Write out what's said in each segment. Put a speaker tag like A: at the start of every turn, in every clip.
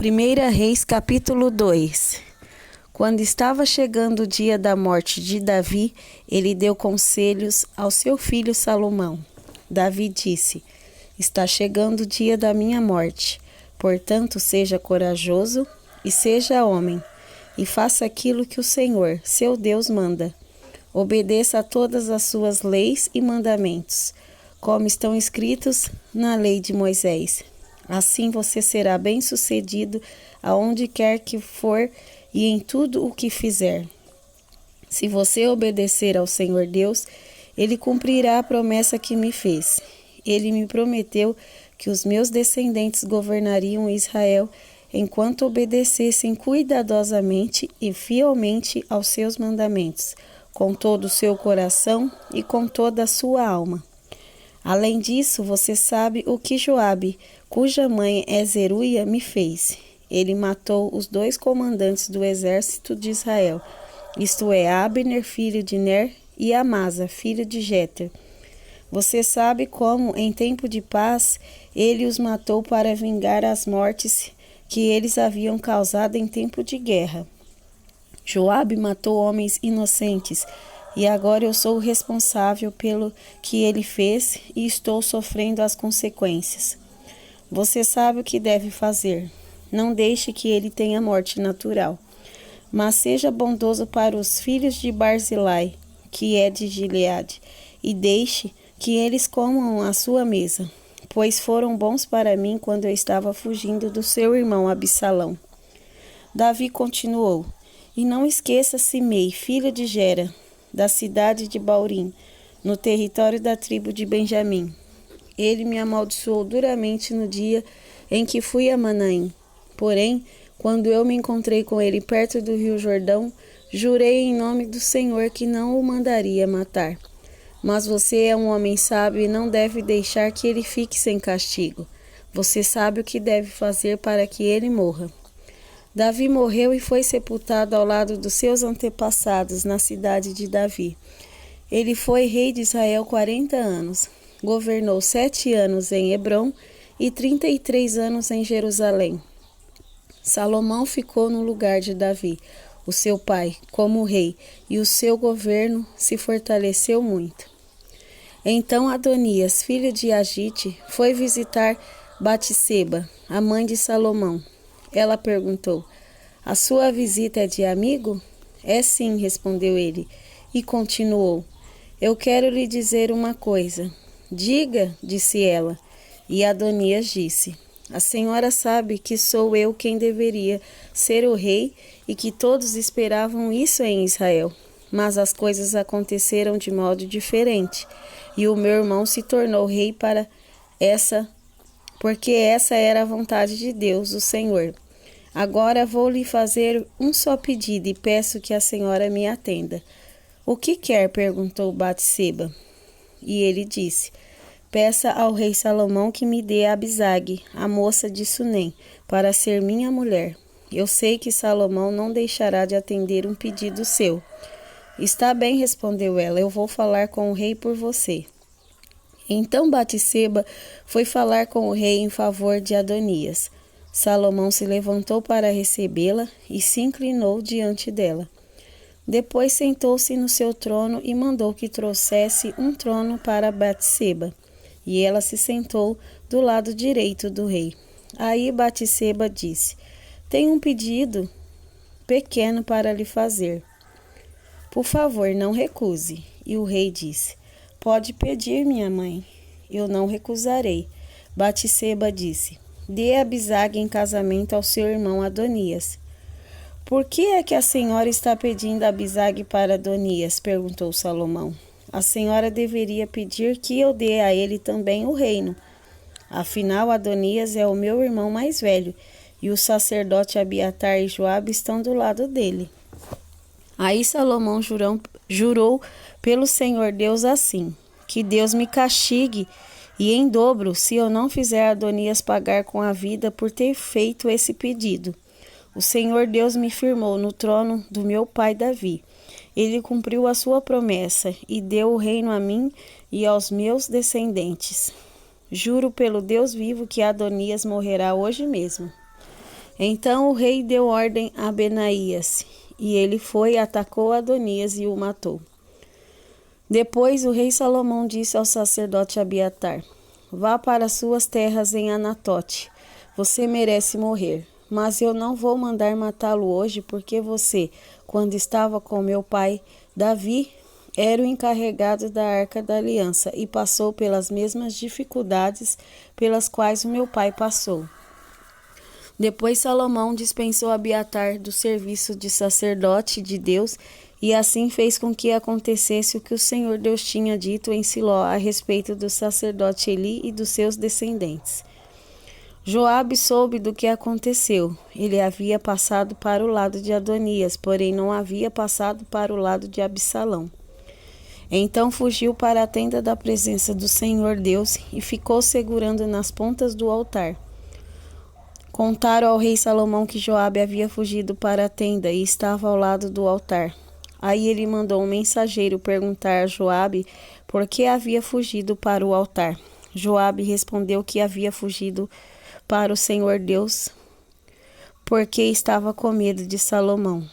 A: 1 Reis, capítulo 2. Quando estava chegando o dia da morte de Davi, ele deu conselhos ao seu filho Salomão. Davi disse: Está chegando o dia da minha morte. Portanto, seja corajoso e seja homem, e faça aquilo que o Senhor, seu Deus, manda. Obedeça a todas as suas leis e mandamentos, como estão escritos na lei de Moisés. Assim você será bem-sucedido aonde quer que for e em tudo o que fizer. Se você obedecer ao Senhor Deus, Ele cumprirá a promessa que me fez. Ele me prometeu que os meus descendentes governariam Israel enquanto obedecessem cuidadosamente e fielmente aos seus mandamentos, com todo o seu coração e com toda a sua alma. Além disso, você sabe o que Joabe, cuja mãe é Zeruia, me fez. Ele matou os 2 comandantes do exército de Israel, isto é, Abner, filho de Ner, e Amasa, filho de Jeter. Você sabe como, em tempo de paz, ele os matou para vingar as mortes que eles haviam causado em tempo de guerra. Joabe matou homens inocentes, e agora eu sou o responsável pelo que ele fez e estou sofrendo as consequências. Você sabe o que deve fazer. Não deixe que ele tenha morte natural, mas seja bondoso para os filhos de Barzilai, que é de Gileade, e deixe que eles comam à sua mesa, pois foram bons para mim quando eu estava fugindo do seu irmão Absalão. Davi continuou: E não esqueça Simei, filho de Gera, da cidade de Baurim, no território da tribo de Benjamim. Ele me amaldiçoou duramente no dia em que fui a Manaim. Porém, quando eu me encontrei com ele perto do rio Jordão, jurei em nome do Senhor que não o mandaria matar. Mas você é um homem sábio e não deve deixar que ele fique sem castigo. Você sabe o que deve fazer para que ele morra. Davi morreu e foi sepultado ao lado dos seus antepassados na cidade de Davi. Ele foi rei de Israel 40 anos. Governou 7 anos em Hebrom e 33 anos em Jerusalém. Salomão ficou no lugar de Davi, o seu pai, como rei, e o seu governo se fortaleceu muito. Então Adonias, filho de Agite, foi visitar Batseba, a mãe de Salomão. Ela perguntou: A sua visita é de amigo? É sim, respondeu ele, e continuou: Eu quero lhe dizer uma coisa. Diga, disse ela. E Adonias disse: A senhora sabe que sou eu quem deveria ser o rei e que todos esperavam isso em Israel. Mas as coisas aconteceram de modo diferente, e o meu irmão se tornou rei porque essa era a vontade de Deus, o Senhor. Agora vou lhe fazer um só pedido e peço que a senhora me atenda. O que quer? Perguntou Batseba. E ele disse: Peça ao rei Salomão que me dê Abisag, a moça de Sunem, para ser minha mulher. Eu sei que Salomão não deixará de atender um pedido seu. Está bem, respondeu ela, eu vou falar com o rei por você. Então Batseba foi falar com o rei em favor de Adonias. Salomão se levantou para recebê-la e se inclinou diante dela. Depois sentou-se no seu trono e mandou que trouxesse um trono para Batseba. E ela se sentou do lado direito do rei. Aí Batseba disse: Tenho um pedido pequeno para lhe fazer. Por favor, não recuse. E o rei disse: Pode pedir, minha mãe. Eu não recusarei. Batseba disse: Dê Abisag em casamento ao seu irmão Adonias. Por que é que a senhora está pedindo Abisag para Adonias? Perguntou Salomão. A senhora deveria pedir que eu dê a ele também o reino. Afinal, Adonias é o meu irmão mais velho, e o sacerdote Abiatar e Joabe estão do lado dele. Aí Salomão jurou pelo Senhor Deus assim: Que Deus me castigue e em dobro se eu não fizer Adonias pagar com a vida por ter feito esse pedido. O Senhor Deus me firmou no trono do meu pai Davi. Ele cumpriu a sua promessa e deu o reino a mim e aos meus descendentes. Juro pelo Deus vivo que Adonias morrerá hoje mesmo. Então o rei deu ordem a Benaías, e ele foi, atacou Adonias e o matou. Depois o rei Salomão disse ao sacerdote Abiatar: Vá para suas terras em Anatote, você merece morrer. Mas eu não vou mandar matá-lo hoje, porque você, quando estava com meu pai Davi, era o encarregado da Arca da Aliança e passou pelas mesmas dificuldades pelas quais o meu pai passou. Depois Salomão dispensou Abiatar do serviço de sacerdote de Deus e assim fez com que acontecesse o que o Senhor Deus tinha dito em Siló a respeito do sacerdote Eli e dos seus descendentes. Joabe soube do que aconteceu. Ele havia passado para o lado de Adonias, porém não havia passado para o lado de Absalão. Então fugiu para a tenda da presença do Senhor Deus e ficou segurando nas pontas do altar. Contaram ao rei Salomão que Joabe havia fugido para a tenda e estava ao lado do altar. Aí ele mandou um mensageiro perguntar a Joabe por que havia fugido para o altar. Joabe respondeu que havia fugido para o Senhor Deus, porque estava com medo de Salomão.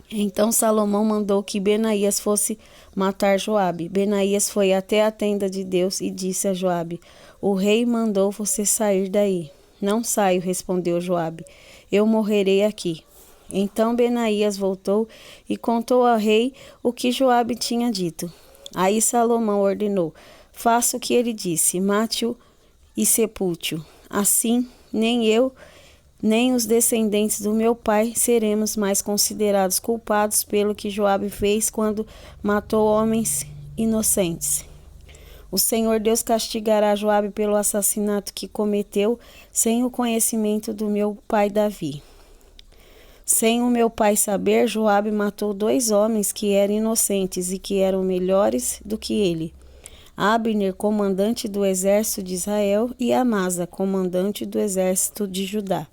A: Então Salomão mandou que Benaías fosse matar Joabe. Benaías foi até a tenda de Deus e disse a Joabe: O rei mandou você sair daí. Não saio, respondeu Joabe. Eu morrerei aqui. Então Benaías voltou e contou ao rei o que Joabe tinha dito. Aí Salomão ordenou: Faça o que ele disse, mate-o e sepulte-o. Assim, nem eu, nem os descendentes do meu pai seremos mais considerados culpados pelo que Joabe fez quando matou homens inocentes. O Senhor Deus castigará Joabe pelo assassinato que cometeu sem o conhecimento do meu pai Davi. Sem o meu pai saber, Joabe matou 2 homens que eram inocentes e que eram melhores do que ele: Abner, comandante do exército de Israel, e Amasa, comandante do exército de Judá.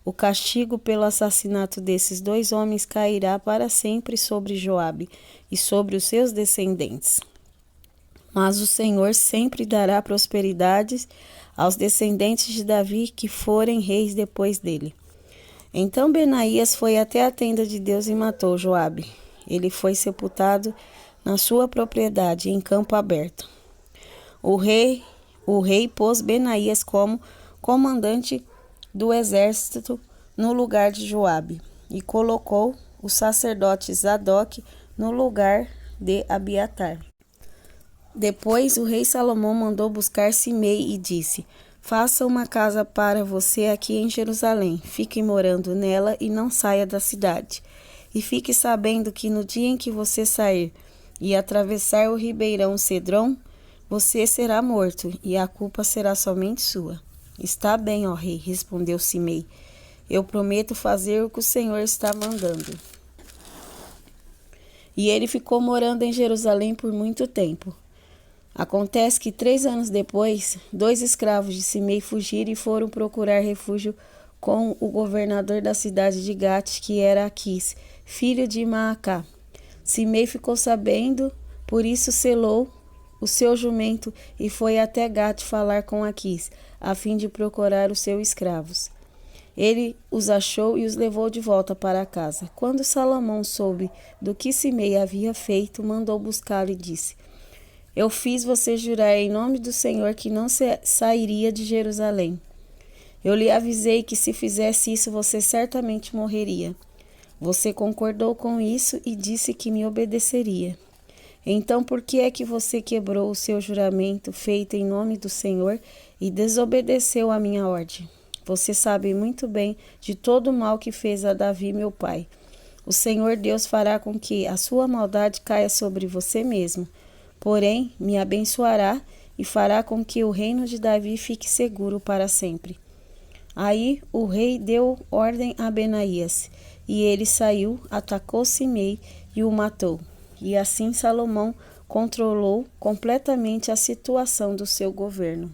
A: O castigo pelo assassinato desses 2 homens cairá para sempre sobre Joabe e sobre os seus descendentes. Mas o Senhor sempre dará prosperidade aos descendentes de Davi que forem reis depois dele. Então Benaías foi até a tenda de Deus e matou Joabe. Ele foi sepultado na sua propriedade, em campo aberto. O rei pôs Benaías como comandante do exército no lugar de Joabe e colocou o sacerdote Zadok no lugar de Abiatar. Depois o rei Salomão mandou buscar Simei e disse: Faça uma casa para você aqui em Jerusalém. Fique morando nela e não saia da cidade. E fique sabendo que no dia em que você sair e atravessar o ribeirão Cedron, você será morto e a culpa será somente sua. Está bem, ó rei, respondeu Simei. Eu prometo fazer o que o Senhor está mandando. E ele ficou morando em Jerusalém por muito tempo. Acontece que 3 anos depois, 2 escravos de Simei fugiram e foram procurar refúgio com o governador da cidade de Gate, que era Aquis, filho de Maacá. Simei ficou sabendo, por isso selou o seu jumento e foi até Gate falar com Aquis, a fim de procurar os seus escravos. Ele os achou e os levou de volta para casa. Quando Salomão soube do que Simei havia feito, mandou buscá-lo e disse: Eu fiz você jurar em nome do Senhor que não sairia de Jerusalém. Eu lhe avisei que se fizesse isso você certamente morreria. Você concordou com isso e disse que me obedeceria. Então por que é que você quebrou o seu juramento feito em nome do Senhor e desobedeceu a minha ordem? Você sabe muito bem de todo o mal que fez a Davi, meu pai. O Senhor Deus fará com que a sua maldade caia sobre você mesmo. Porém, me abençoará e fará com que o reino de Davi fique seguro para sempre. Aí o rei deu ordem a Benaías, e ele saiu, atacou Simei e o matou. E assim Salomão controlou completamente a situação do seu governo.